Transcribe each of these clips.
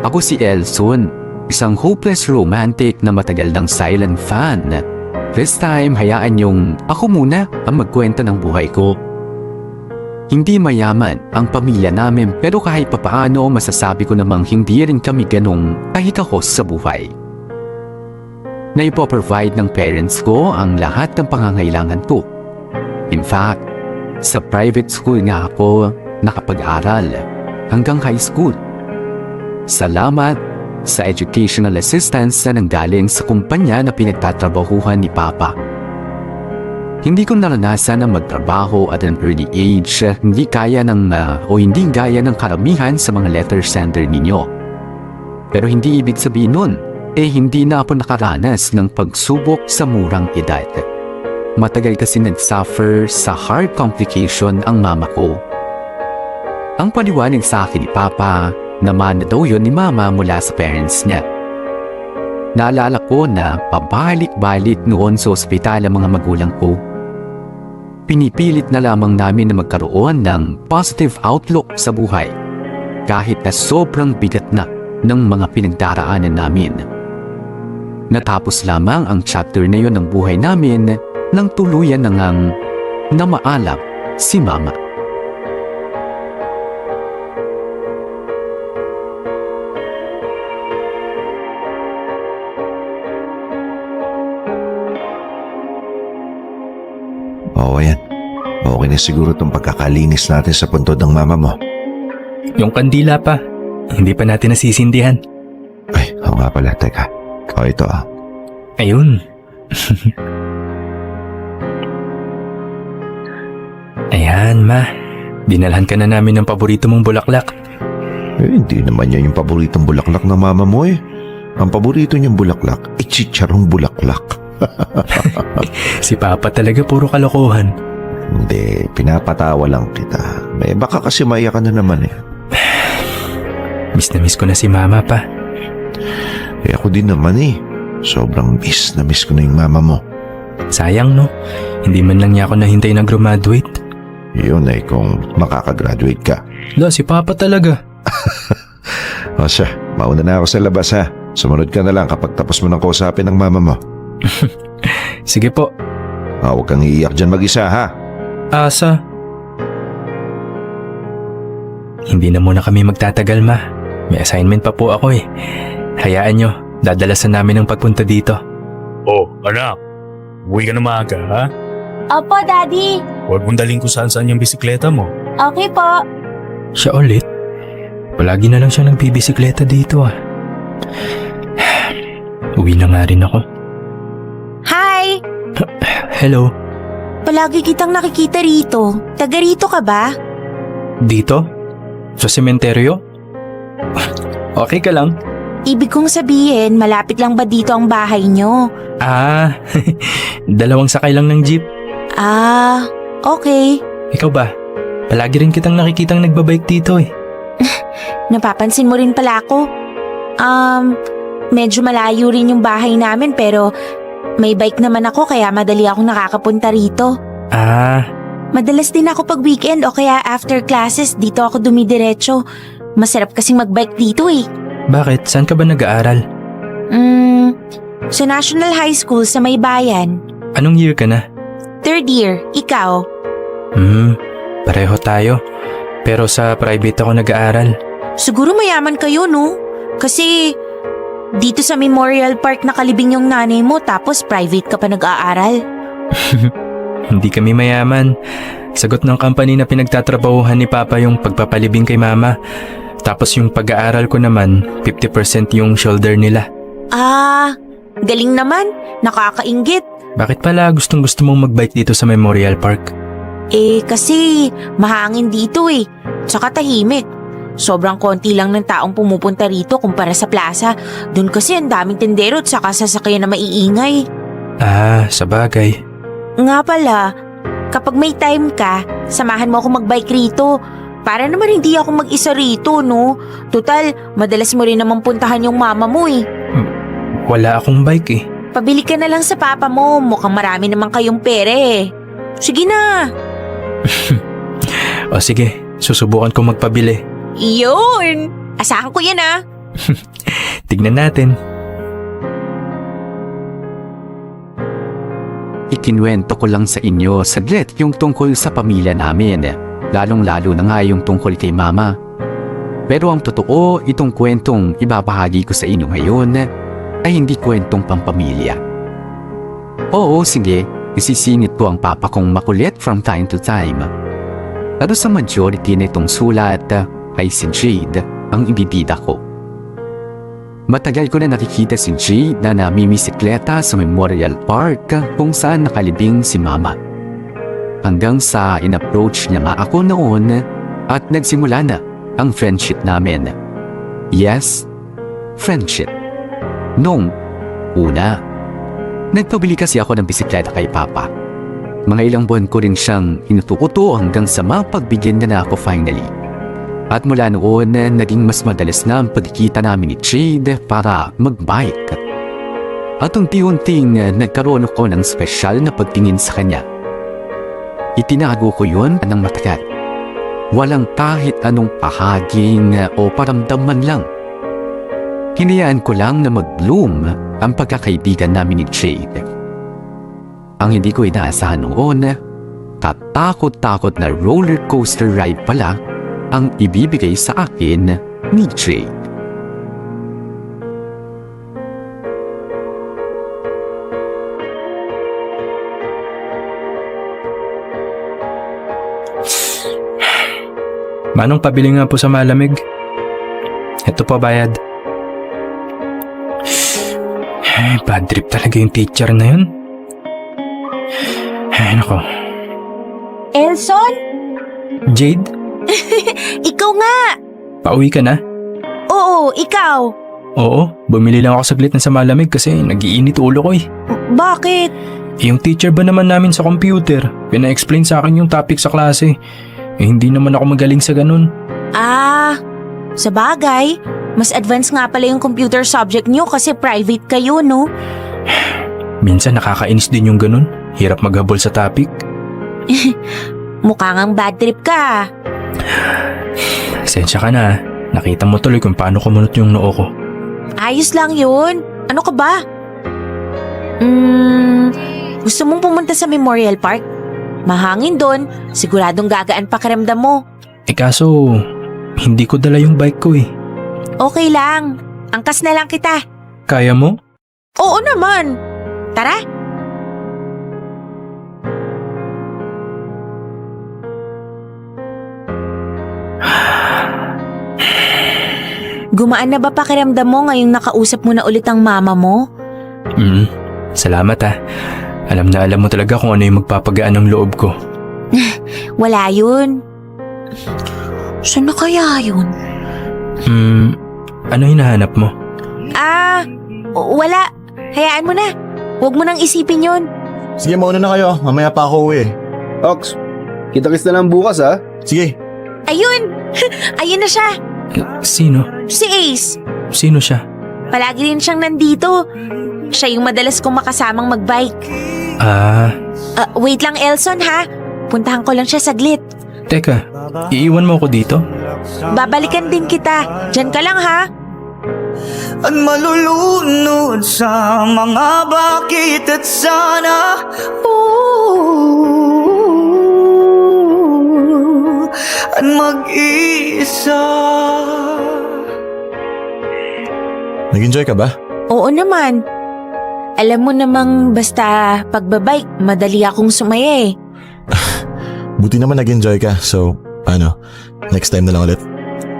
Ako si Elson, isang hopeless romantic na matagal ng silent fan. This time, hayaan yung ako muna ang magkwento ng buhay ko. Hindi mayaman ang pamilya namin pero kahit papaano masasabi ko namang hindi rin kami ganong kahikahos sa buhay. Naipoprovide ng parents ko ang lahat ng pangangailangan ko. In fact, sa private school nga ako nakapag-aral hanggang high school. Salamat sa educational assistance na nanggaling sa kumpanya na pinagtatrabahuhan ni Papa. Hindi ko naranasan na magtrabaho at an early age, hindi gaya ng karamihan sa mga letter sender ninyo. Pero hindi ibig sabihin nun, hindi na ako nakaranas ng pagsubok sa murang edad. Matagal kasi nag-suffer sa heart complication ang mama ko. Ang paliwanag sa akin ni Papa, naman na daw yun ni Mama mula sa parents niya. Naalala ko na pabalik-balik noon sa ospital ang mga magulang ko. Pinipilit na lamang namin na magkaroon ng positive outlook sa buhay kahit na sobrang bigat na ng mga pinagdaraanan namin. Natapos lamang ang chapter na yun ng buhay namin nang tuluyan na ngang namaalam si Mama. Oo, ayan. Okay na siguro itong pagkakalinis natin sa puntod ng mama mo. Yung kandila pa, hindi pa natin nasisindihan. Ay, oo nga pala. Teka. O, ito ah. Ayun. Ayan, Ma. Dinalhan ka na namin ng paborito mong bulaklak. Hindi naman yan yung paboritong bulaklak ng mama mo eh. Ang paborito niyang bulaklak, chicharong bulaklak. Si Papa talaga puro kalokohan. Hindi, pinapatawa lang kita. Baka kasi maiyak ka na naman eh. Miss na miss ko na si Mama pa. Ako din naman eh. Sobrang miss na miss ko na yung mama mo. Sayang no, hindi man lang niya ako nahintay na graduate. Yun ay kung makakagraduate ka. Si Papa talaga. O siya, mauna na ako sa labas ha. Sumunod ka na lang kapag tapos mo ng kausapin ng mama mo. Sige po. Huwag kang iiyak dyan mag-isa ha. Asa? Hindi na muna kami magtatagal, Ma. May assignment pa po ako eh. Hayaan nyo, dadalasan namin ang pagpunta dito. Oh, anak. Uwi ka na maaga, ha? Opo, Daddy. Huwag mong daling kung saan yung bisikleta mo. Okay po. Siya ulit? Palagi na lang siya nagbibisikleta dito ah. Uwi na nga rin ako. Hi! Hello? Palagi kitang nakikita rito. Taga rito ka ba? Dito? Sa sementeryo? Okay ka lang? Ibig kong sabihin, malapit lang ba dito ang bahay nyo? Dalawang sakay lang ng jeep. Okay. Ikaw ba? Palagi rin kitang nakikitang nagbabike dito eh. Napapansin mo rin pala ako. Medyo malayo rin yung bahay namin pero may bike naman ako kaya madali akong nakakapunta rito. Madalas din ako pag weekend o kaya after classes dito ako dumidiretso. Masarap kasing magbike dito eh. Bakit? Saan ka ba nag-aaral? Sa National High School sa may bayan. Anong year ka na? 3rd year, ikaw? Pareho tayo. Pero sa private ako nag-aaral. Siguro mayaman kayo, no? Kasi dito sa Memorial Park nakalibing yung nanay mo tapos private ka pa nag-aaral. Hindi kami mayaman. Sagot ng company na pinagtatrabahuhan ni Papa yung pagpapalibing kay Mama. Tapos yung pag-aaral ko naman, 50% yung shoulder nila. Galing naman. Nakakainggit. Bakit pala gustong-gusto mong mag-bike dito sa Memorial Park? Kasi mahangin dito eh. Tsaka tahimik. Sobrang konti lang ng taong pumupunta rito kumpara sa plaza. Doon kasi ang daming tendero at saka sasakyan na maiingay. Sabagay. Nga pala, kapag may time ka, samahan mo ako mag-bike rito. Para naman hindi ako mag-isa rito, no? Total, madalas mo rin naman puntahan yung mama mo eh. Wala akong bike eh. Pabili ka na lang sa papa mo. Mukhang marami naman kayong pere eh. Sige na. O sige, susubukan ko magpabili. Yun! Asahan ko yan ah. Tignan natin. Ikinwento ko lang sa inyo saglit yung tungkol sa pamilya namin, lalong-lalo na nga yung tungkol kay Mama. Pero ang totoo, itong kwentong ibabahagi ko sa inyo ngayon ay hindi kwentong pampamilya. Oo, sige, isisingit ko ang papa kong makulit from time to time. Pero sa majority na itong sulat ay si Jade ang ibibida ko. Matagal ko na nakikita si Jade na namimisikleta sa Memorial Park kung saan nakalibing si Mama. Hanggang sa in-approach niya nga ako noon at nagsimula na ang friendship namin. Yes, friendship. Nung una, nagpabili kasi ako ng bisikleta kay Papa. Mga ilang buwan ko rin siyang inutukuto hanggang sa mapagbigyan na ako finally. At mula noon, naging mas madalas na ang pagkikita namin ni Jade para mag-bike. At unti-unting nagkaroon ako ng special na pagtingin sa kanya. Itinago ko yun ng matagal. Walang kahit anong pahaging o paramdaman lang. Hinayaan ko lang na mag-bloom ang pagkakaibigan namin ni Jade. Ang hindi ko inaasahan noon, katakot-takot na roller coaster ride pala ang ibibigay sa akin ni Jade. Manong, pabili nga po sa malamig. Ito po, bayad. Ay, bad trip talaga yung teacher na yun. Ay, nako. Elson? Jade, Ikaw nga! pauwi ka na? Oo, ikaw. Oo, bumili lang ako saglit na sa malamig kasi nag-iinit ulo ko eh. Bakit? Yung teacher ba naman namin sa computer, pina-explain sa akin yung topic sa klase. Eh, hindi naman ako magaling sa ganun. Ah, sa bagay, mas advanced nga pala yung computer subject nyo kasi private kayo, no? Minsan nakakainis din yung ganun. Hirap maghabol sa topic. Mukha ngang bad trip ka. Sensya ka na. Nakita mo tuloy kung paano kumunot yung noo ko. Ayos lang yun. Ano ka ba? Gusto mong pumunta sa Memorial Park? Mahangin doon, siguradong gagaan pakiramdam mo. Eh kaso, hindi ko dala yung bike ko eh. Okay lang, angkas na lang kita. Kaya mo? Oo naman. Tara. Gumaan na ba pakiramdam mo ngayong nakausap mo na ulit ang mama mo? Salamat ah. Alam na alam mo talaga kung ano yung magpapagaan ng loob ko. Wala yun. Saan na kaya yun? Ano hinahanap mo? Wala. Hayaan mo na. Huwag mo nang isipin yun. Sige, mauna na kayo. Mamaya pa ako uwi. Ox, kita-kits na lang bukas ha. Sige. Ayun! Ayun na siya. Sino? Si Ace. Sino siya? Palagi rin siyang nandito. Siya yung madalas kong makasamang magbike. Wait lang, Elson ha. Puntahan ko lang siya saglit. Teka, iiwan mo ako dito? Babalikan din kita. Diyan ka lang ha. At malulunod sa mga bakit at sana. At mag-isa. Nag-enjoy ka ba? Oo naman. Alam mo namang basta pagbabike, madali akong sumaya eh. Buti naman nag-enjoy ka. So, next time na lang ulit.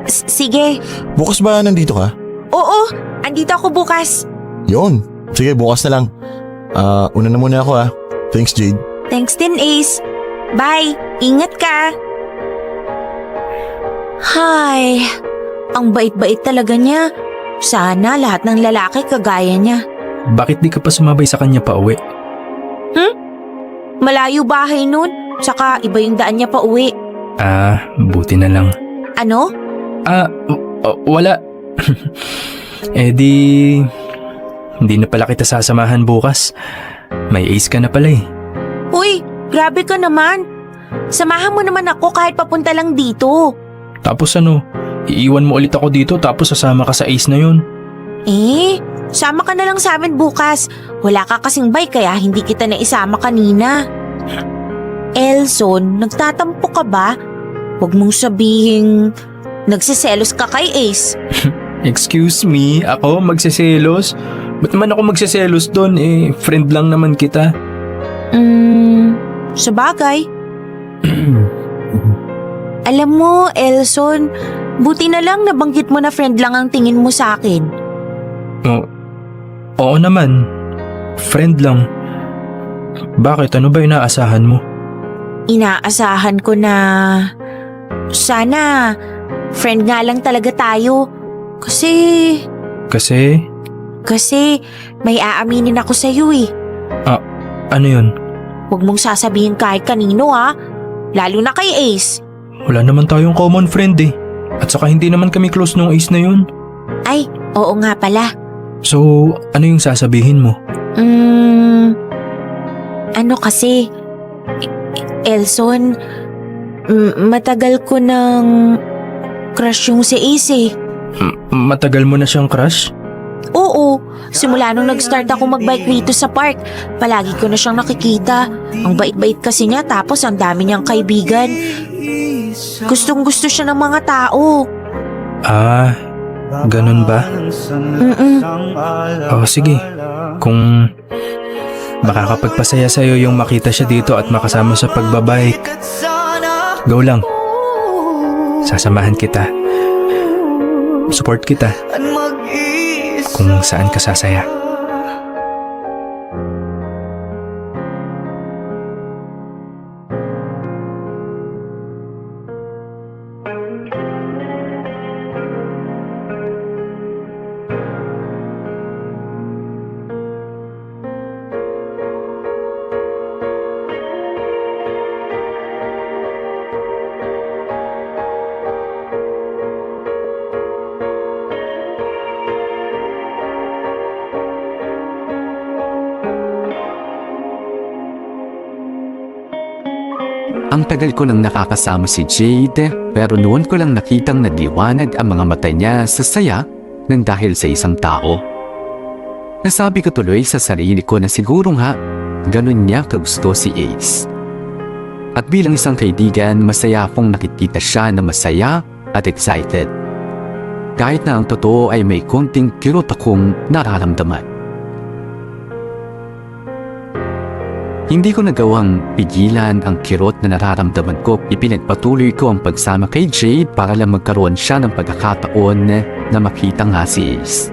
Sige. Bukas ba nandito ka? Oo, andito ako bukas. Yun. Sige, bukas na lang. Una na muna ako ha. Thanks, Jade. Thanks din, Ace. Bye. Ingat ka. Hay, ang bait-bait talaga niya. Sana lahat ng lalaki kagaya niya. Bakit di ka pa sumabay sa kanya pa uwi? Malayo bahay nun. Tsaka iba yung daan niya pa uwi. Buti na lang. Ano? Wala. Hindi na pala kita sasamahan bukas. May Ace ka na pala eh. Uy, grabe ka naman. Samahan mo naman ako kahit papunta lang dito. Tapos iiwan mo ulit ako dito tapos sasama ka sa Ace na yun. Sama ka na lang sa amin bukas. Wala ka kasing bike kaya hindi kita naisama kanina. Elson, nagtatampo ka ba? Huwag mong sabihing nagsiselos ka kay Ace. Excuse me, ako magsiselos? Ba't naman ako magsiselos doon? Friend lang naman kita. Sabagay. Alam mo, Elson, buti na lang nabanggit mo na friend lang ang tingin mo sa akin. Oo naman. Friend lang. Bakit? Ano ba inaasahan mo? Inaasahan ko na sana friend nga lang talaga tayo. Kasi may aaminin ako sa'yo eh. Ano yun? Huwag mong sasabihin kahit kanino ha. Lalo na kay Ace. Wala naman tayong common friend eh. At saka hindi naman kami close nung Ace na yun. Ay, oo nga pala. So, ano yung sasabihin mo? Ano kasi, Elson, matagal ko nang crush yung si Ace eh. Matagal mo na siyang crush? Oo, simula nung nag-start ako magbike rito sa park, palagi ko na siyang nakikita. Ang bait-bait kasi niya tapos ang dami niyang kaibigan. Gustong-gusto siya ng mga tao. Ganun ba? Sige. Kung makakapagpasaya sa'yo yung makita siya dito at makasama sa pagbabike, go lang. Sasamahan kita. Support kita. Kung saan ka sasaya. Ang tagal ko nang nakakasama si Jade, pero noon ko lang nakitang nadiwanag ang mga mata niya sa saya nang dahil sa isang tao. Nasabi ko tuloy sa sarili ko na siguro nga, ganun niya kagusto si Ace. At bilang isang kaibigan, masaya akong nakikita siya na masaya at excited. Kahit na ang totoo ay may konting kirot akong nararamdaman. Hindi ko nagawang pigilan ang kirot na nararamdaman ko. Ipinagpatuloy ko ang pagsama kay Jade para lang magkaroon siya ng pagkakataon na makita nga si Ace.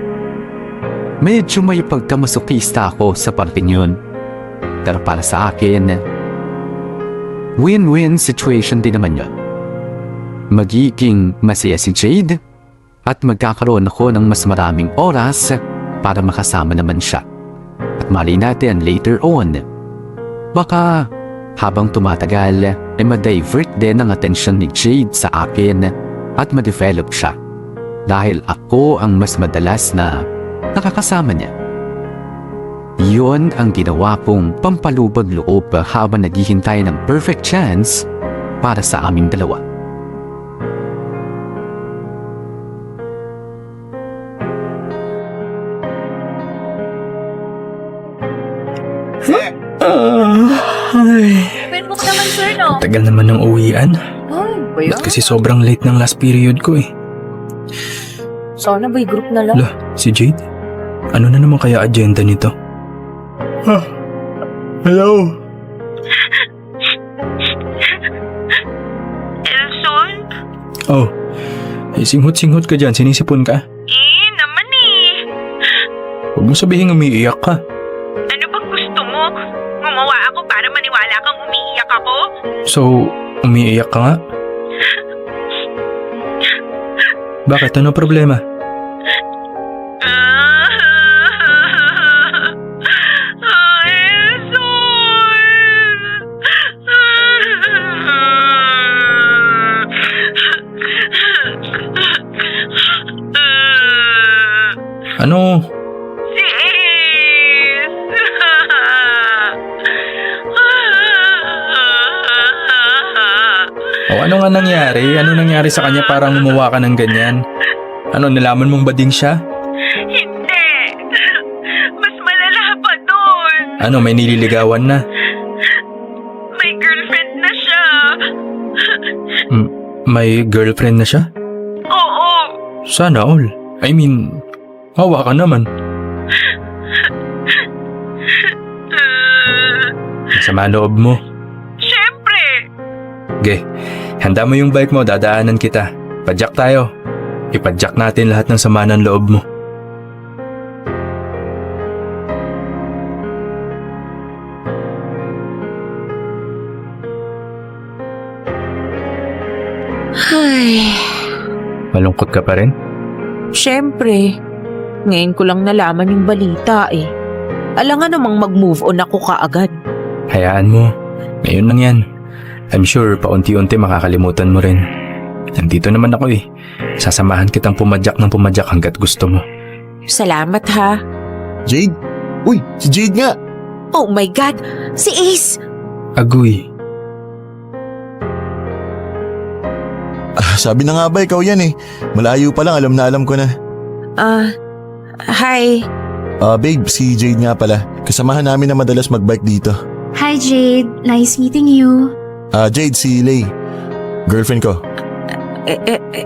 Medyo may pagkamasokista ako sa parting yun. Pero para sa akin, win-win situation din naman yun. Magiging masaya si Jade at magkakaroon ako ng mas maraming oras para makasama naman siya. At mali natin later on, baka habang tumatagal ay ma-divert din ang atensyon ni Jade sa akin at ma-develop siya dahil ako ang mas madalas na nakakasama niya. Yun ang ginawa kong pampalubag loob habang naghihintay ng perfect chance para sa aming dalawa. Pwede mo naman sir no? Tagal naman ng uwian. Ba't kasi sobrang late ng last period ko eh. Sana ba group na lang? Si Jade? Ano na naman kaya agenda nito? Hello? Elson? Oh, singhot-singhot ka dyan. Sinisipon ka? Naman eh. Huwag mo sabihin umiiyak ka. Ano bang gusto mo? Gumawa ako para maniwala kang umiiyak ako? So, umiiyak ka nga? Bakit? Ano problema? Ano? Si Ace! O ano nga nangyari? Ano nangyari sa kanya parang gumawa ka ng ganyan? Ano, nalaman mong bading siya? Hindi. Mas malala pa doon. Ano, may nililigawan na? May girlfriend na siya. May girlfriend na siya? Oo. Sana all. I mean, hawa ka naman. Sama loob mo. Siyempre. Ge, handa mo yung bike mo, dadaanan kita. Padyak tayo. Ipadyak natin lahat ng sama ng loob mo. Ay, Malungkot ka pa rin? syempre. Ngayon ko lang nalaman yung balita eh. Alangan namang mag-move on ako kaagad. Hayaan mo. Ngayon lang yan. I'm sure paunti-unti makakalimutan mo rin. Nandito naman ako eh. Sasamahan kitang pumadyak ng pumadyak hanggat gusto mo. Salamat ha. Jade? Uy, si Jade nga! Oh my God! Si Ace! Agoy. Sabi na nga ba ikaw yan eh. Malayo pa lang, alam na alam ko na. Hi. Babe, si Jade nga pala. Kasamahan namin na madalas magbike dito. Hi Jade, nice meeting you. Jade, si Lay. Girlfriend ko.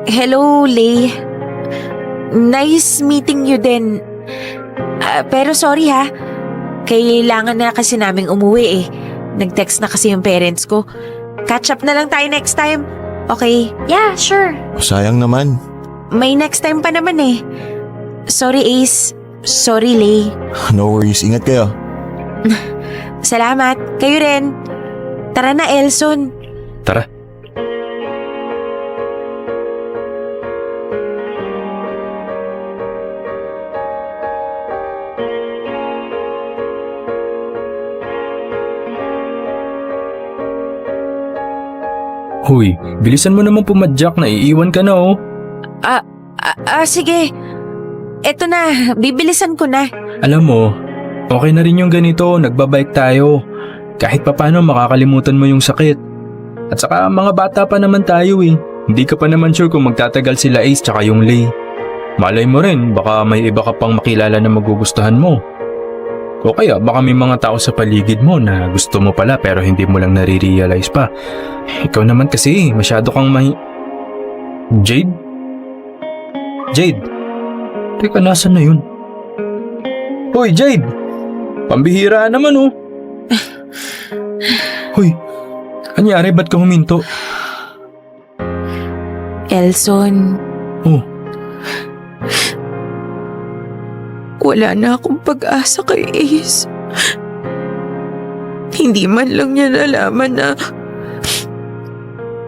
Hello, Lay. Nice meeting you din. Pero sorry ha. Kailangan na kasi naming umuwi eh. Nag-text na kasi yung parents ko. Catch up na lang tayo next time. Okay? Yeah, sure. Sayang naman. May next time pa naman eh. Sorry, Ace. Sorry, Lay. No worries, ingat kayo. Salamat. Kayo rin. Tara na, Elson. Tara. Huy, bilisan mo naman pumadyak, naiiwan ka na oh. Sige. Eto na, bibilisan ko na. Alam mo, okay na rin yung ganito, nagbabike tayo. Kahit papano makakalimutan mo yung sakit. At saka mga bata pa naman tayo eh. Hindi ka pa naman sure kung magtatagal sila Ace tsaka yung Lay. Malay mo rin, baka may iba ka pang makilala na magugustuhan mo. O kaya baka may mga tao sa paligid mo na gusto mo pala pero hindi mo lang nare-realize pa. Ikaw naman kasi, masyado kang Jade? Jade? Teka, nasan na yun? Hoy, Jade! Pambihira naman oh. Hoy, anyari ba't ka huminto? Elson. Oh. Wala na akong pag-asa kay Ace. Hindi man lang niya nalaman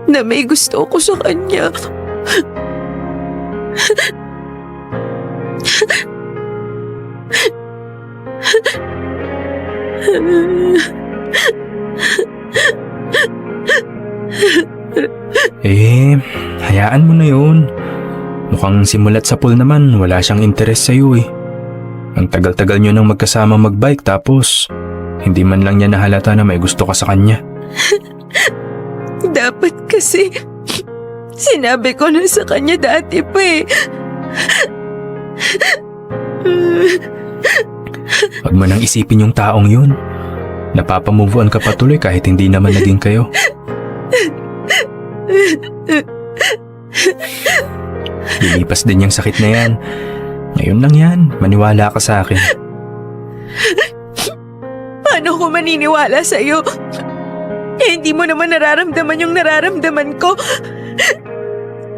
na may gusto ko sa kanya. Hayaan mo na yun. Mukhang simulat sa pool naman, wala siyang interes sa'yo eh. Ang tagal-tagal nyo nang magkasama magbike tapos hindi man lang niya nahalata na may gusto ka sa kanya. Dapat kasi sinabi ko na sa kanya dati pa eh. Huwag mo nang isipin yung taong yun. Napapamove on ka pa tuloy kahit hindi naman naging kayo. Lilipas din yung sakit na yan. Ngayon lang yan, maniwala ka sa akin. Paano ko maniniwala sa'yo? Hindi mo naman nararamdaman yung nararamdaman ko.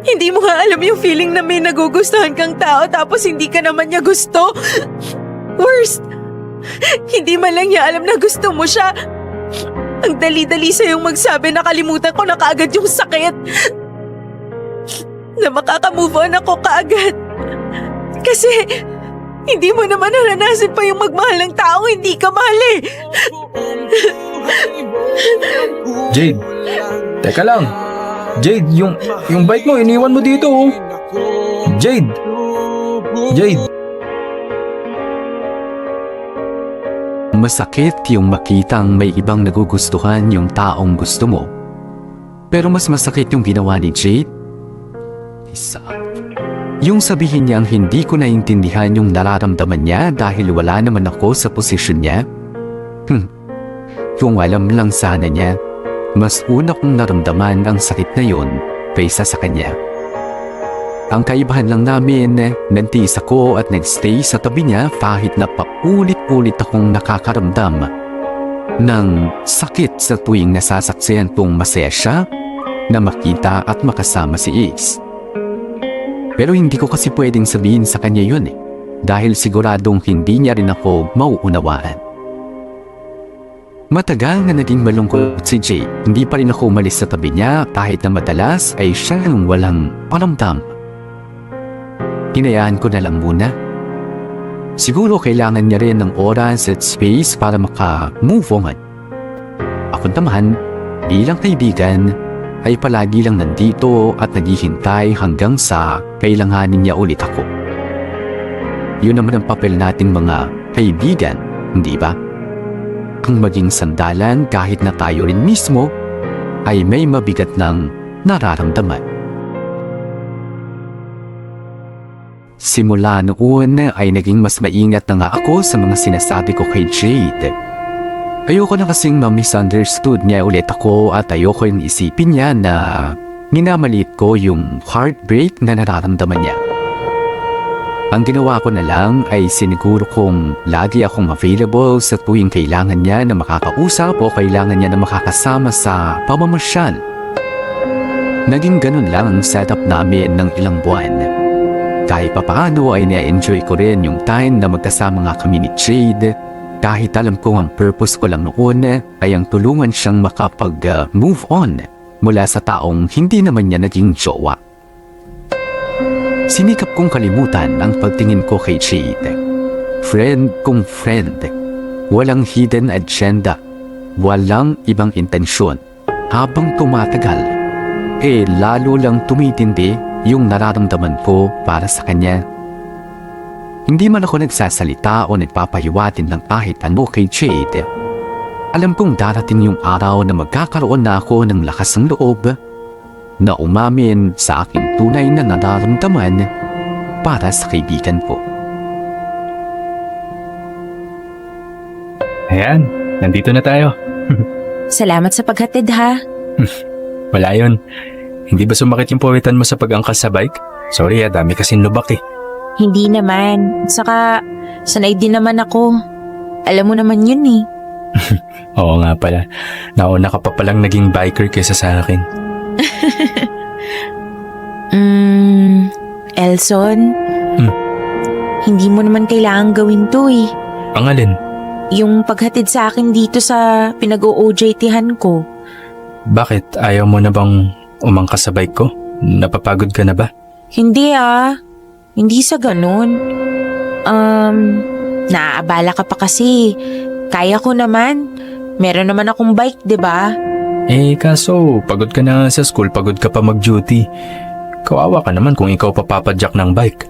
Hindi mo nga alam yung feeling na may nagugustuhan kang tao tapos hindi ka naman niya gusto. Worst, hindi man lang niya alam na gusto mo siya. Ang dali-dali sa'yong magsabi na kalimutan ko na kaagad yung sakit. Na makaka-move on ako kaagad. Kasi hindi mo naman naranasan pa yung magmahal ng taong hindi ka mahal eh. Jade, teka lang. Jade, yung bike mo, iniwan mo dito oh. Jade. Jade. Masakit yung makitang may ibang nagugustuhan yung taong gusto mo. Pero mas masakit yung ginawa ni Jade. Isa. Yung sabihin niyang hindi ko naintindihan yung nararamdaman niya dahil wala naman ako sa posisyon niya. Kung alam lang sana niya, mas una kong naramdaman ang sakit na yun kaysa sa kanya. Ang kaibahan lang namin, nantiis ako at nagstay sa tabi niya kahit na paulit-ulit akong nakakaramdam ng sakit sa tuwing nasasaksihan kong masaya siya na makita at makasama si Ace. Pero hindi ko kasi pwedeng sabihin sa kanya yun dahil siguradong hindi niya rin ako mauunawaan. Matagal na naging malungkot si Jay, hindi pa rin ako umalis sa tabi niya kahit na madalas ay siya ang walang paramdam. Hinayaan ko na lang muna. Siguro kailangan niya rin ng oras at space para maka-move on. Ako naman, bilang kaibigan, ay palagi lang nandito at naghihintay hanggang sa kailanganin niya ulit ako. Yun naman ang papel nating mga kaibigan, hindi ba? Ang maging sandalan kahit na tayo rin mismo ay may mabigat ng nararamdaman. Simula noon ay naging mas maingat na nga ako sa mga sinasabi ko kay Jade. Ayoko na kasing ma-misunderstood niya ulit ako at ayoko yung isipin niya na minamaliit ko yung heartbreak na nararamdaman niya. Ang ginawa ko na lang ay siniguro kong lagi akong available sa tuwing kailangan niya na makakausap o kailangan niya na makakasama sa pamamasyal. Naging ganun lang ang setup namin ng ilang buwan. Kahit papaano ay na-enjoy ko rin yung time na magkasama nga kami ni Jade kahit alam ko ang purpose ko lang noon ay ang tulungan siyang makapag-move on mula sa taong hindi naman niya naging jowa. Sinikap kong kalimutan ang pagtingin ko kay Jade. Friend kong friend. Walang hidden agenda. Walang ibang intensyon. Habang tumatagal, lalo lang tumitindi yung nararamdaman ko para sa kanya. Hindi man ako nagsasalita o nagpapahiwatin ng kahit ano kay Jade. Alam kong darating yung araw na magkakaroon na ako ng lakas ng loob na umamin sa aking tunay na nararamdaman para sa kaibigan ko. Ayan, nandito na tayo. Salamat sa paghatid ha. Wala yun. Hindi ba sumakit yung pawitan mo sa pag-angkas sa bike? Sorry dami kasing lubak eh. Hindi naman. Saka, sanay din naman ako. Alam mo naman yun eh. Oo nga pala. Nauna ka pa palang naging biker kaysa sa akin. Elson? Hindi mo naman kailangan gawin to eh. Ang alin? Yung paghatid sa akin dito sa pinag-OJT-han ko. Bakit? Ayaw mo na bang umangkas sa bike ko? Napapagod ka na ba? Hindi ah. Hindi sa ganun. Naaabala ka pa kasi. Kaya ko naman. Meron naman akong bike, 'di ba? Kaso pagod ka na sa school, pagod ka pa mag-duty. Kawawa ka naman kung ikaw papapadyak ng bike.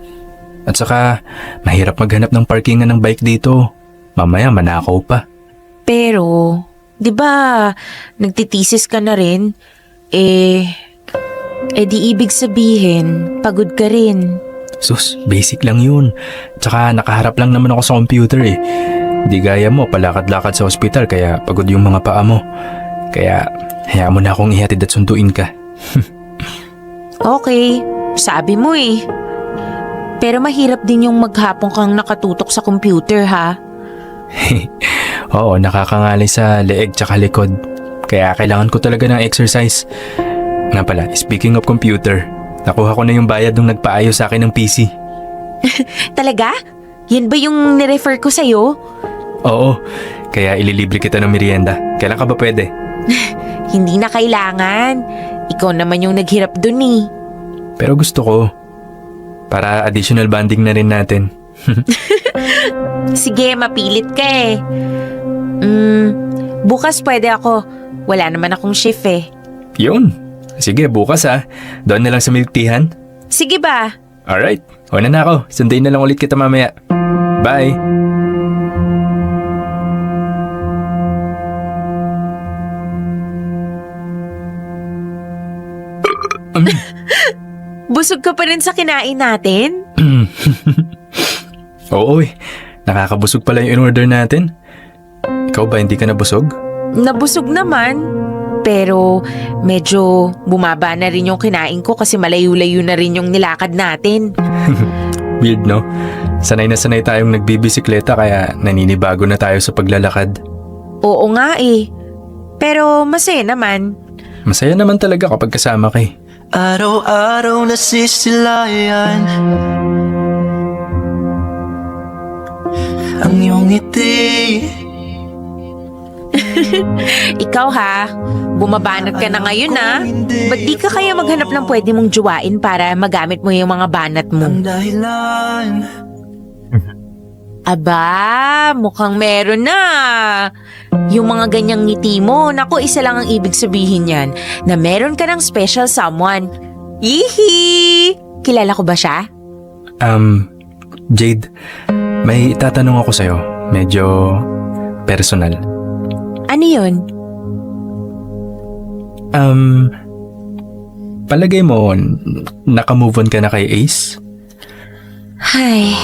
At saka, mahirap maghanap ng parkingan ng bike dito. Mamaya manakaw pa. Pero, 'di ba, nagtitisis ka na rin? Di ibig sabihin, pagod ka rin. Sus, basic lang yun. Tsaka nakaharap lang naman ako sa computer eh. Di gaya mo, palakad-lakad sa ospital kaya pagod yung mga paa mo. Kaya, hayaan mo na akong ihatid at sunduin ka. Okay, sabi mo eh. Pero mahirap din yung maghapon kang nakatutok sa computer ha? Oo, nakakangalay sa leeg tsaka likod. Kaya kailangan ko talaga ng exercise. Nga pala, speaking of computer, nakuha ko na yung bayad nung nagpaayos sa akin ng PC. Talaga? Yan ba yung nirefer ko sa'yo? Oo, kaya ililibre kita ng merienda. Kailan ka ba pwede? Hindi na kailangan. Ikaw naman yung naghirap dun eh. Pero gusto ko. Para additional bonding na rin natin. Sige, mapilit ka eh. Bukas pwede ako. Wala naman akong shift eh. Yun. Sige, bukas Doon na lang sa milk teahan. Sige ba? Alright, una na ako. Sundayin na lang ulit kita mamaya. Bye! Busog ka pa rin sa kinain natin? Oo eh, nakakabusog pala yung in-order natin. Ikaw ba hindi ka nabusog? Nabusog naman. Pero medyo bumaba na rin yung kinain ko kasi malayo-layo na rin yung nilakad natin. Weird no? Sanay na sanay tayong nagbibisikleta kaya naninibago na tayo sa paglalakad. Oo nga eh. Pero masaya naman. Masaya naman talaga kapag kasama ka eh. Araw-araw nasisilayan ang iyong ngiti. Ikaw ha, bumabanat ka na ngayon ha. Ba't di ka kaya maghanap ng pwede mong juwain para magamit mo yung mga banat mo? Ang dahilan Aba, mukhang meron na. Yung mga ganyang ngiti mo, naku, isa lang ang ibig sabihin yan, na meron ka ng special someone. Yihi! Kilala ko ba siya? Jade, may itatanong ako sa'yo. Medyo personal. Ano yun? Palagay mo, nakamove on ka na kay Ace? Ay,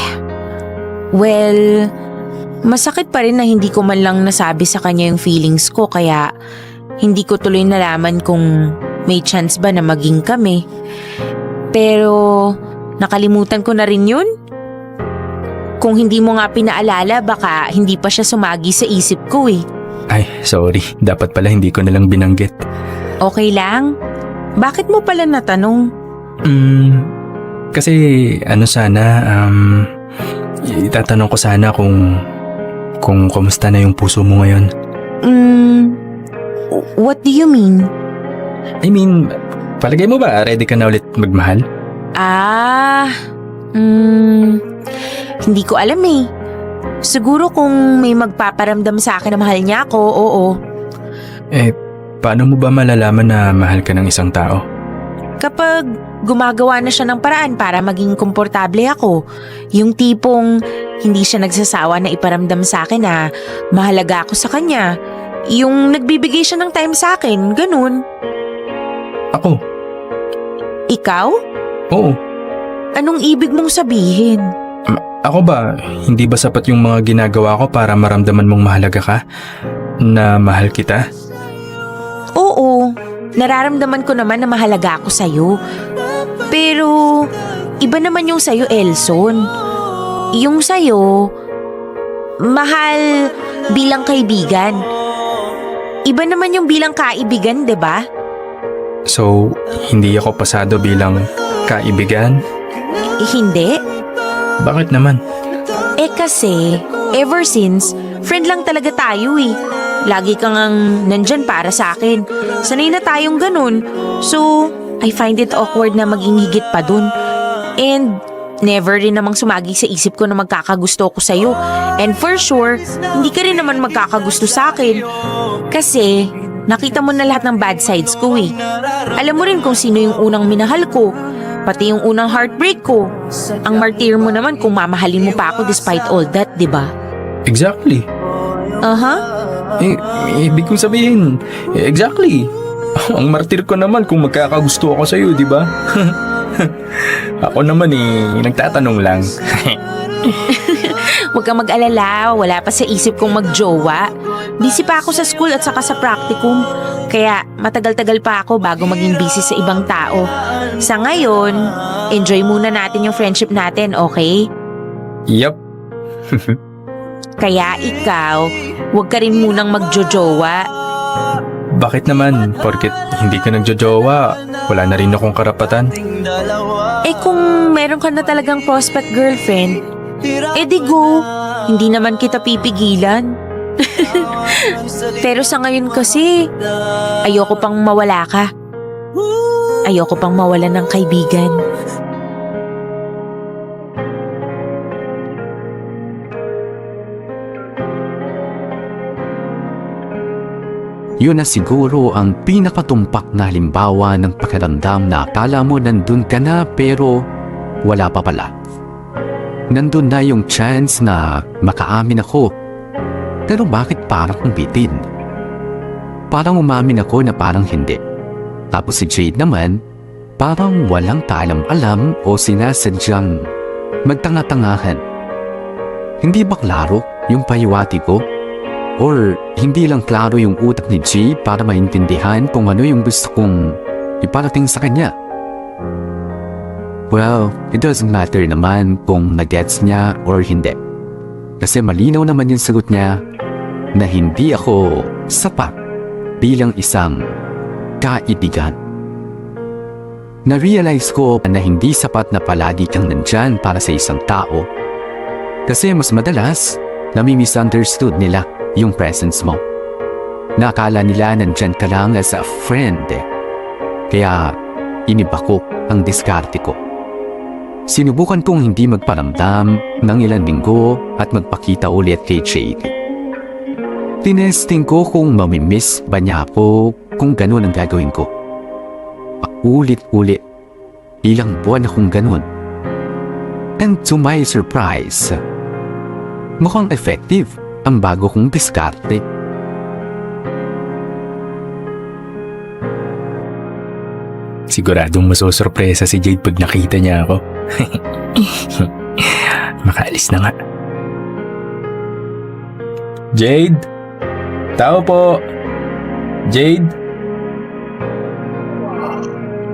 well, masakit pa rin na hindi ko man lang nasabi sa kanya yung feelings ko kaya hindi ko tuloy nalaman kung may chance ba na maging kami. Pero nakalimutan ko na rin yun. Kung hindi mo nga pinaalala, baka hindi pa siya sumagi sa isip ko eh. Ay, sorry. Dapat pala hindi ko nalang binanggit. Okay lang? Bakit mo pala natanong? Kasi ano sana, itatanong ko sana kung kumusta na yung puso mo ngayon. What do you mean? I mean, palagay mo ba ready ka na ulit magmahal? Hindi ko alam eh. Siguro kung may magpaparamdam sa akin na mahal niya ako, oo. Eh, paano mo ba malalaman na mahal ka ng isang tao? Kapag gumagawa na siya ng paraan para maging komportable ako, yung tipong hindi siya nagsasawa na iparamdam sa akin na mahalaga ako sa kanya, yung nagbibigay siya ng time sa akin, ganun. Ako? Ikaw? Oo. Anong ibig mong sabihin? Ako ba, hindi ba sapat yung mga ginagawa ko para maramdaman mong mahalaga ka? Na mahal kita? Oo, nararamdaman ko naman na mahalaga ako sa'yo. Pero, iba naman yung sa'yo, Elson. Yung sa'yo, mahal bilang kaibigan. Iba naman yung bilang kaibigan, 'di ba? So, hindi ako pasado bilang kaibigan? Hindi. Bakit naman? Kasi, ever since, friend lang talaga tayo eh. Lagi kang nandyan para sa akin. Sanay na tayong ganun. So, I find it awkward na maging higit pa dun. And, never rin namang sumagi sa isip ko na magkakagusto ko sa'yo. And for sure, hindi ka rin naman magkakagusto sa akin. Kasi, nakita mo na lahat ng bad sides ko eh. Alam mo rin kung sino yung unang minahal ko. Pati yung unang heartbreak ko. Ang martyr mo naman kung mamahalin mo pa ako despite all that, di ba? Exactly. Ibig kong sabihin, exactly. Ang martir ko naman kung magkakagusto ako sa'yo, di ba? Ako naman nagtatanong lang. Huwag kang mag-alala, wala pa sa isip kong magjowa. Busy pa ako sa school at saka sa practicum. Kaya matagal-tagal pa ako bago maging busy sa ibang tao. Sa ngayon, enjoy muna natin yung friendship natin, okay? Yup. Kaya ikaw, huwag ka rin munang magjojowa. Bakit naman? Porket hindi ka nagjojowa, wala na rin akong karapatan. Kung meron ka na talagang prospect girlfriend, di go. Hindi naman kita pipigilan. Pero sa ngayon kasi, ayoko pang mawala ka. Ayoko pang mawala ng kaibigan. Yun na siguro ang pinakatumpak na halimbawa ng pakiramdam na akala mo nandun ka na pero wala pa pala. Nandun na yung chance na makaamin ako. Pero bakit parang bitin? Parang umamin ako na parang hindi. Tapos si Jade naman, parang walang kaalam-alam o sinasadyang magtanga-tangahan. Hindi ba klaro yung pahiwati ko? Or hindi lang klaro yung utak ni G para maintindihan kung ano yung gusto kong iparating sa kanya? Well, it doesn't matter naman kung nagets niya or hindi. Kasi malinaw naman yung sagot niya na hindi ako sapat bilang isang kaibigan. Na-realize ko na hindi sapat na palagi kang nandyan para sa isang tao. Kasi mas madalas, nami-misunderstood nila yung presence mo. Nakala nila nandyan ka lang as a friend. Kaya iniba ko ang diskarte ko. Sinubukan kong hindi magparamdam ng ilang linggo at magpakita ulit kay Jade. Tinesting ko kung mamimiss ba niya ako kung ganun ang gagawin ko. Paulit-ulit, ilang buwan akong ganun. And to my surprise, mukhang effective ang bago kong diskarte. Siguradong masosorpresa si Jade pag nakita niya ako. Makaalis na nga. Jade? Tao po! Jade?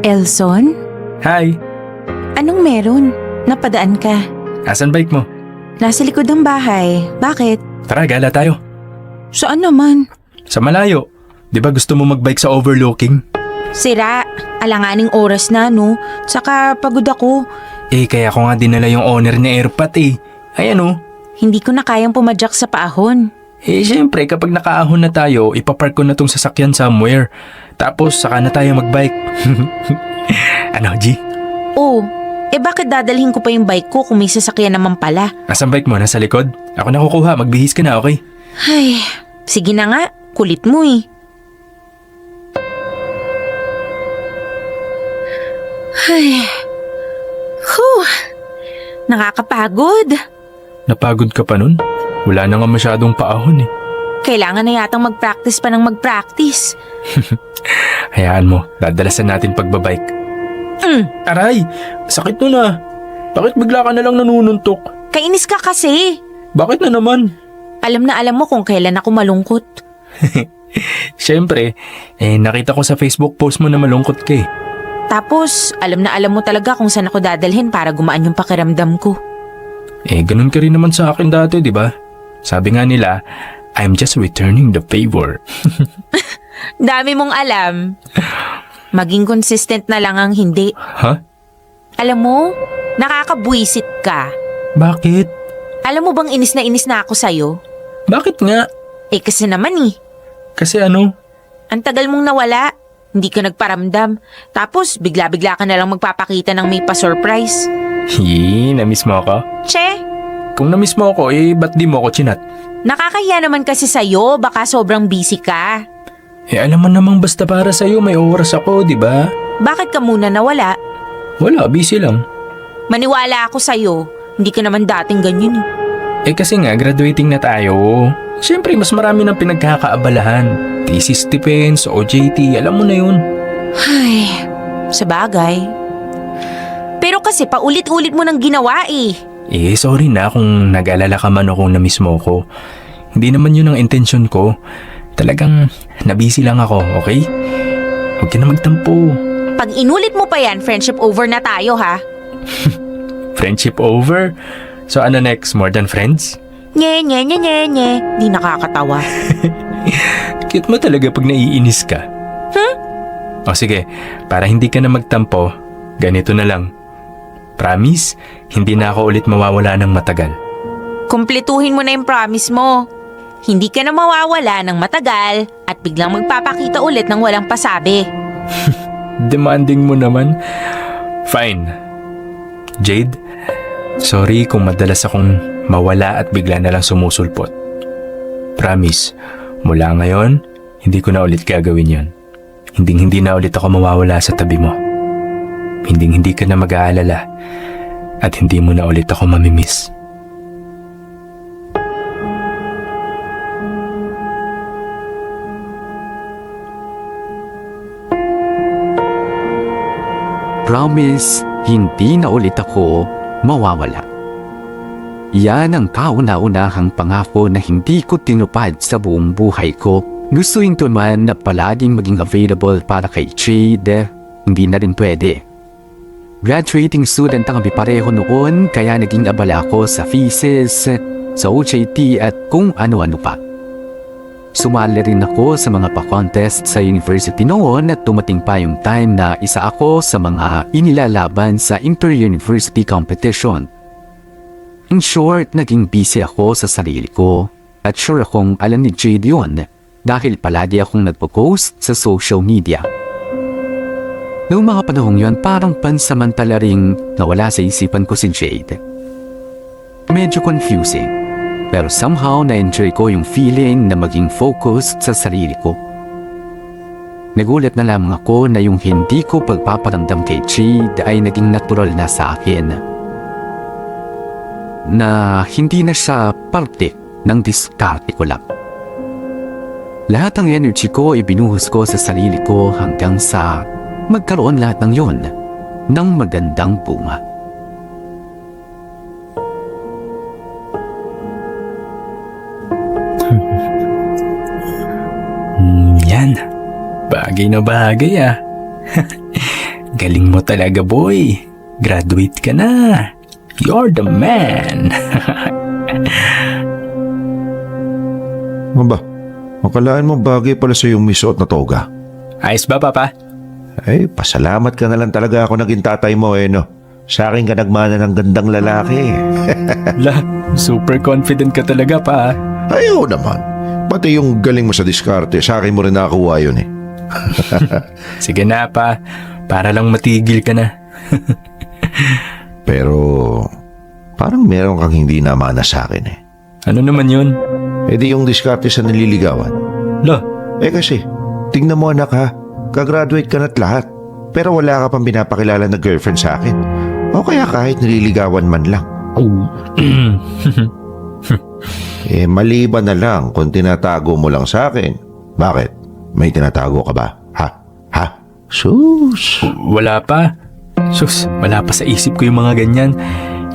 Elson? Hi! Anong meron? Napadaan ka. Asan bike mo? Nasa likod ng bahay. Bakit? Tara, gala tayo. Saan naman? Sa malayo. Di ba gusto mo magbike sa overlooking? Sira. Alanganing oras na, no? Tsaka pagod ako. Kaya ko nga dinala yung owner ni Airpat Ayan Hindi ko na kayang pumadyak sa paahon. Siyempre kapag nakaahon na tayo, ipapark ko na tong sasakyan somewhere. Tapos saka na tayo magbike. Ano, G? Oh, bakit dadalhin ko pa yung bike ko kung may sasakyan naman pala? Asan bike mo? Nasa likod? Ako na kukuha, magbihis ka na, okay? Ay, sige na nga. Kulit mo Ay. Nakakapagod. Napagod ka pa nun? Wala na nga masyadong paahon Kailangan na yatang mag-practice pa ng mag-practice. Hayaan mo, dadalasan natin pagbabike. Aray! Sakit nun Bakit bigla ka na lang nanununtok? Kainis ka kasi. Bakit na naman? Alam na alam mo kung kailan ako malungkot. Siyempre, nakita ko sa Facebook post mo na malungkot ka Tapos, alam na alam mo talaga kung saan ako dadalhin para gumaan yung pakiramdam ko. Ganun ka rin naman sa akin dati, di ba? Sabi nga nila, I'm just returning the favor. Dami mong alam. Maging consistent na lang ang hindi. Ha? Alam mo, nakakabwisit ka. Bakit? Alam mo bang inis na ako sa'yo? Bakit nga? Kasi naman Kasi ano? Ang tagal mong nawala. Hindi ka nagparamdam. Tapos, bigla-bigla ka na lang magpapakita ng may pa-surprise. Na-miss mo ako? Che, Kung na-miss mo ako, ba't di mo ako chinat? nakakahiya naman kasi sa'yo. Baka sobrang busy ka. Alam mo namang basta para sa'yo, may oras ako, di ba? Bakit ka muna nawala? Wala, busy lang. Maniwala ako sa'yo. Hindi ka naman dating ganyan Kasi nga, graduating na tayo. Siyempre, mas marami ng pinagkakaabalahan. Thesis defense, OJT, alam mo na yun. Ay, sabagay. Pero kasi paulit-ulit mo nang ginawa Sorry na kung nag-alala ka man o kung na-miss mo ko. Hindi naman yun ang intensyon ko. Talagang nabisi lang ako, okay? Huwag ka na magtampo. Pag inulit mo pa yan, friendship over na tayo ha. Friendship over? So ano next, more than friends? Nye. Di nakakatawa. Cute mo talaga pag naiinis ka. O sige, para hindi ka na magtampo, ganito na lang. Promise, hindi na ako ulit mawawala ng matagal. Kumpletuhin mo na yung promise mo. Hindi ka na mawawala ng matagal at biglang magpapakita ulit ng walang pasabi. Demanding mo naman. Fine. Jade, sorry kung madalas akong mawala at bigla na lang sumusulpot. Promise, mula ngayon, hindi ko na ulit gagawin yon. Hindi na ulit ako mawawala sa tabi mo. Hindi ka na mag-aalala at hindi mo na ulit ako mamimiss. promise, hindi na ulit ako mawawala. Yan ang kauna-unahang pangako na hindi ko tinupad sa buong buhay ko. Gustuin ko man na palaging maging available para kay Jade, hindi na rin pwede. Graduating student ang kami pareho noon kaya naging abala ako sa thesis, sa OJT at kung ano-ano pa. Sumali rin ako sa mga pa-contest sa university noon at tumating pa yung time na isa ako sa mga inilalaban sa inter-university competition. In short, naging busy ako sa sarili ko at sure akong alam ni Jade yun dahil palagi akong nagpo-post sa social media. Noong mga panahong yun, parang pansamantala ring nawala sa isipan ko si Jade. Medyo confusing. Pero somehow na-enjoy ko yung feeling na maging focused sa sarili ko. Nagulat na lamang ako na yung hindi ko pagpaparamdam kay Jade ay naging natural na sa akin. Na hindi na siya parte ng diskarte ko lang. Lahat ng energy ko ibinuhos ko sa sarili ko hanggang sa magkaroon lahat ng yon ng magandang bunga. Yan. Bagay na bagay ah. Galing mo talaga boy. Graduate ka na. You're the man. Aba, makalaan mo bagay pala sa yung misuot na toga. Ayos ba papa? Ay, pasalamat ka na lang talaga ako naging tatay mo no. Sa akin ka nagmana ng gandang lalaki. La, super confident ka talaga pa. Ayaw naman. Pati yung galing mo sa diskarte, sa akin mo rin nakakuha yun eh. Sige na pa, para lang matigil ka na. Pero parang meron kang hindi namana sa akin eh. Ano naman yun? E di yung diskarte sa nililigawan. La, Kasi, tingnan mo anak ha, kagraduate ka na't lahat. Pero wala ka pang pinapakilala na girlfriend sa akin. O kaya kahit nililigawan man lang. Maliban na lang kung tinatago mo lang sa akin. Bakit? May tinatago ka ba? Ha? Sus! Wala pa. Sus, wala pa sa isip ko yung mga ganyan.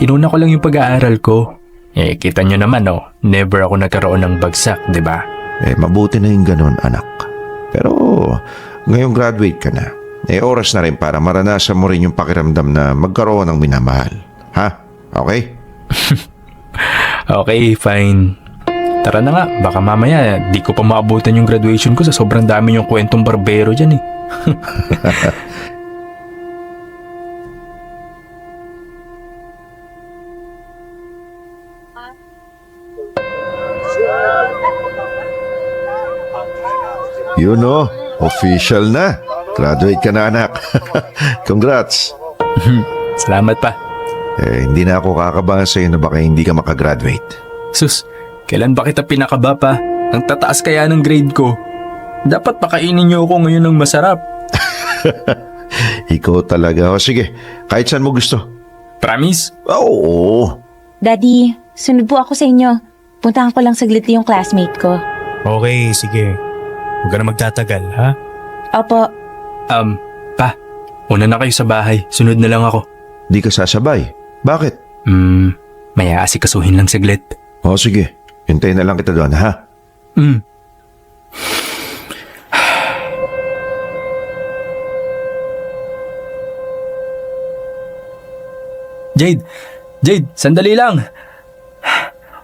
Inuna ko lang yung pag-aaral ko. Kita nyo naman never ako nagkaroon ng bagsak, di ba? Mabuti na yung ganun anak. Pero ngayong graduate ka na. Oras na rin para maranasan mo rin yung pakiramdam na magkaroon ng minamahal. Ha? Okay? Okay, fine. Tara na nga, baka mamaya di ko pa maabutan yung graduation ko sa sobrang dami yung kwentong barbero dyan eh. Yun official na. Graduate ka na anak. Congrats. Salamat pa. Hindi na ako kakabahan sa'yo na baka hindi ka makagraduate. Sus, kailan ba kita pinakaba pa? Ang tataas kaya ng grade ko. Dapat pakainin niyo ako ngayon ng masarap. Ikaw talaga. Sige, kahit saan mo gusto. Promise? Oo. Daddy, sunod po ako sa inyo. Puntahan ko lang saglit yung classmate ko. Okay, sige. Huwag ka na magtatagal, ha? Opo. Pa, una na kayo sa bahay. Sunod na lang ako. Di ka sasabay. Bakit? May aasikasuhin lang saglit. Sige. Hintayin na lang kita doon, ha? Jade, sandali lang.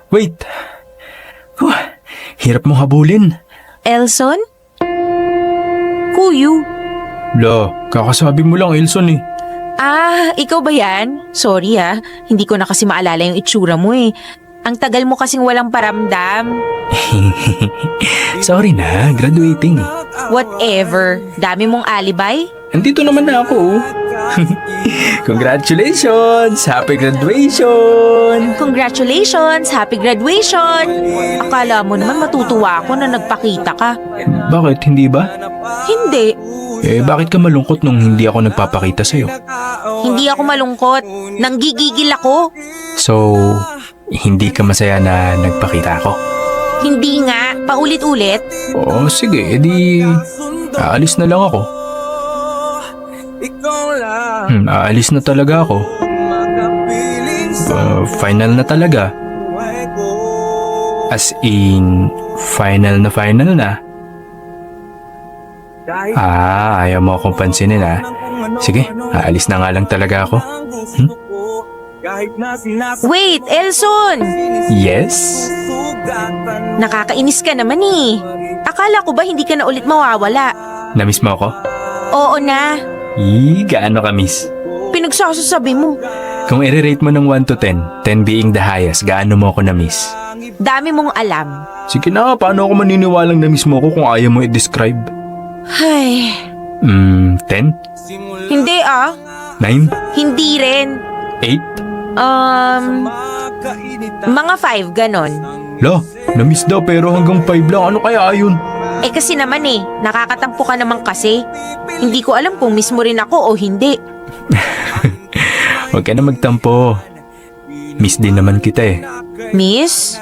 Wait. Hirap mong habulin. Elson? Kuyu? La, kakasabi mo lang Elson eh. Ikaw ba yan? Sorry hindi ko na kasi maalala yung itsura mo eh. Ang tagal mo kasing walang paramdam. Sorry na, graduating. Whatever, dami mong alibay. Andito naman na ako. Congratulations! Happy graduation! Congratulations! Happy graduation! Akala mo naman matutuwa ako na nagpakita ka. Bakit, hindi ba? Hindi. Bakit ka malungkot nung hindi ako nagpapakita sa'yo? Hindi ako malungkot. Nanggigigil ako. So, hindi ka masaya na nagpakita ako? Hindi nga. Paulit-ulit. Sige, edi aalis na lang ako. Ikaw lang Aalis na talaga ako. Final na talaga. As in, final na. Ayaw mo akong pansinin ha. Sige, aalis na nga lang talaga ako. Wait, Elson! Yes? Nakakainis ka naman eh. Akala ko ba hindi ka na ulit mawawala? Namiss mo ako? Oo na. Gaano ka miss? Pinagsasasabi mo. Kung i-rate mo ng 1 to 10, 10 being the highest, gaano mo ako na-miss? Dami mong alam. Sige na, paano ako maniniwalang na-miss mo ako kung ayaw mo i-describe? Ay, 10? hindi 9? Hindi rin. 8? Mga 5, ganon. Lo, na-miss daw pero hanggang 5 lang. Ano kaya ayun? Eh kasi naman nakakatampo ka naman kasi. Hindi ko alam kung miss mo rin ako o hindi. Huwag ka na magtampo. Miss din naman kita eh. Miss?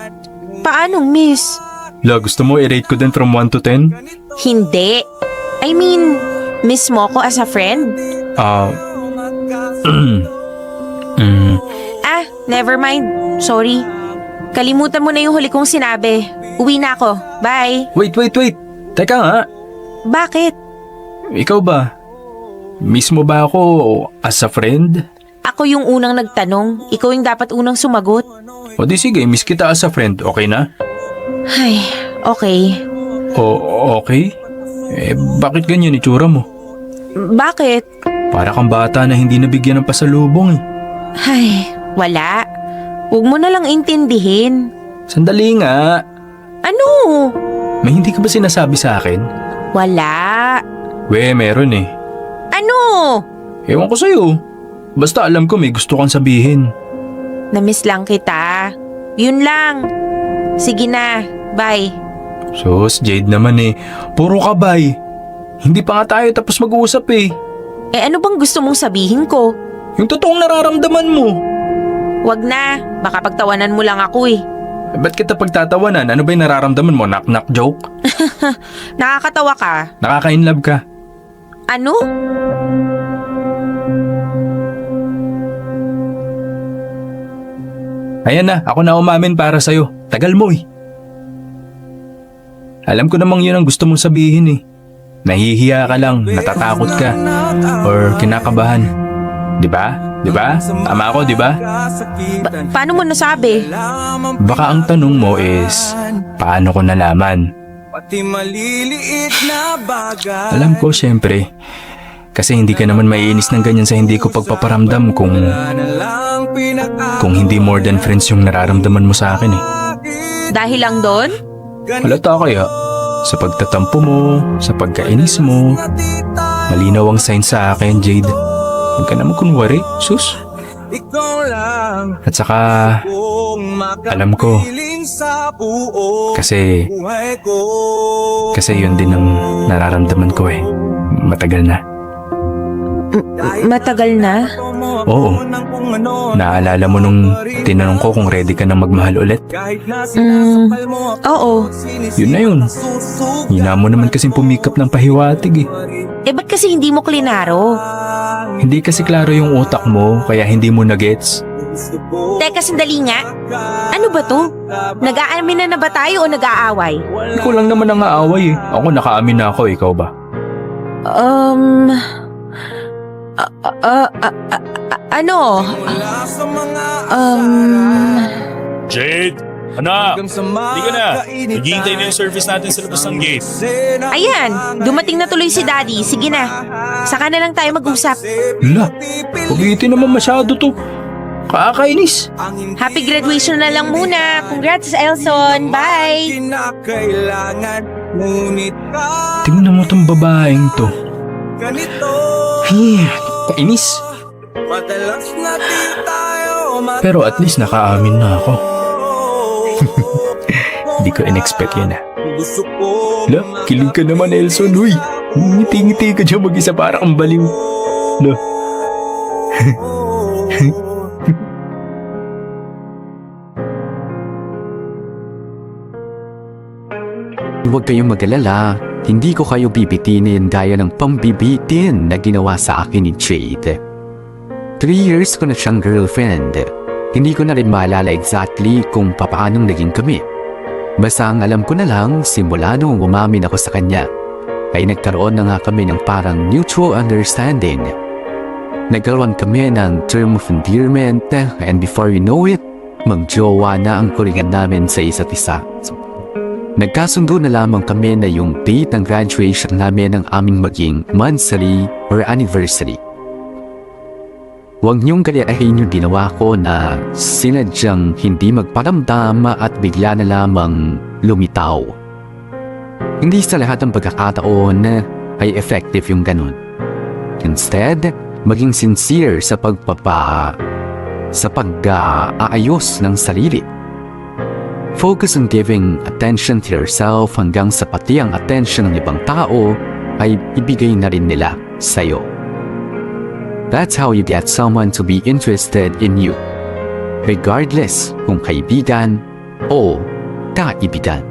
Paanong miss? Lo, gusto mo i-rate ko din from 1 to 10? Hindi. I mean, miss mo ko as a friend? Never mind. Sorry. Kalimutan mo na yung huli kong sinabi. Uwi na ako. Bye. Wait. Teka nga. Bakit? Ikaw ba? Miss mo ba ako as a friend? Ako yung unang nagtanong. Ikaw yung dapat unang sumagot. O di sige, miss kita as a friend. Okay na? Ay, okay. Okay? Bakit ganyan itsura mo? Bakit? Para kang bata na hindi nabigyan ng pasalubong eh. Ay, wala. Huwag mo na lang intindihin. Sandali nga. Ano? May hindi ka ba sinasabi sa akin? Wala. Meron eh. Ano? Ewan ko sa'yo. Basta alam ko may gusto kang sabihin. Namiss lang kita. Yun lang. Sige na. Bye. Sus, Jade naman eh. Puro ka bye. Hindi pa nga tayo tapos mag-uusap eh. Eh ano bang gusto mong sabihin ko? Yung totoong nararamdaman mo. Wag na. Baka pagtawanan mo lang ako eh. Ba't kita pagtatawanan? Ano ba yung nararamdaman mo? Knock-knock joke? Nakakatawa ka. Nakaka-inlove ka? Ano? Ayan na, ako na umamin para sa'yo. Tagal mo eh. Alam ko namang yun ang gusto mong sabihin eh. Nahihiya ka lang, natatakot ka, or kinakabahan. Diba? Tama ako, diba? Paano mo nasabi? Baka ang tanong mo is, paano ko nalaman? Alam ko, syempre. Kasi hindi ka naman maiinis ng ganyan sa hindi ko pagpaparamdam kung hindi more than friends yung nararamdaman mo sa akin eh. Dahil lang doon? Halata kaya? Sa pagtatampo mo, sa pagkainis mo, malinaw ang sign sa akin, Jade. Huwag ka naman kunwari, sus. At saka, alam ko, kasi yun din ang nararamdaman ko eh. Matagal na. Matagal na? Oo. Naalala mo nung tinanong ko kung ready ka na magmahal ulit? Oo. Yun na yun. Hina mo naman kasing pumikap ng pahiwatig eh. Eh ba't kasi hindi mo klinaro? Hindi kasi klaro yung utak mo, kaya hindi mo na-gets. Teka, sandali nga. Ano ba to? Nag-aamin na ba tayo o nag-aaway? Ikaw lang naman ang aaway eh. Ako nakaamin na ako, ikaw ba? Ano? Jade! Anak! Hindi ka na! Naghihintay na yung service natin sa labas ng gate. Ayan, dumating na tuloy si Daddy. Sige na. Saka na lang tayo mag-usap. Hala, pag-iiti naman masyado to. Kakainis. Happy graduation na lang muna. Congrats, Elson. Bye! Tingnan mo tong babaeng to. Kainis. Pero at least nakaamin na ako. Hindi ko in-expect yun ah. Hala, kilig ka naman Elson, huy. Ngiti-ngiti ka dyan mag-isa para kang baliw. Hala. Huwag kayong mag-alala. Hindi ko kayo bibitinin gaya ng pambibitin na ginawa sa akin ni Jade. 3 years ko na siyang girlfriend. Hindi ko na rin maalala exactly kung papaanong naging kami. Basta ang alam ko na lang, simula nung umamin ako sa kanya, ay nagkaroon na nga kami ng parang mutual understanding. Nagkaroon kami ng term of endearment and before you know it, magjowa na ang kuringan namin sa isa't isa. Nagkasundo na lamang kami na yung date ng graduation namin ang aming maging monthsary or anniversary. Huwag niyong galiahin yung ginawa ko na sinadyang hindi magparamdam at bigla na lamang lumitaw. Hindi sa lahat ng pagkakataon ay effective yung ganun. Instead, maging sincere sa pag-aayos ng sarili. Focus on giving attention to yourself hanggang sa pati ang attention ng ibang tao ay ibigay na rin nila sa'yo. That's how you get someone to be interested in you, regardless kung kaibigan o kaibigan.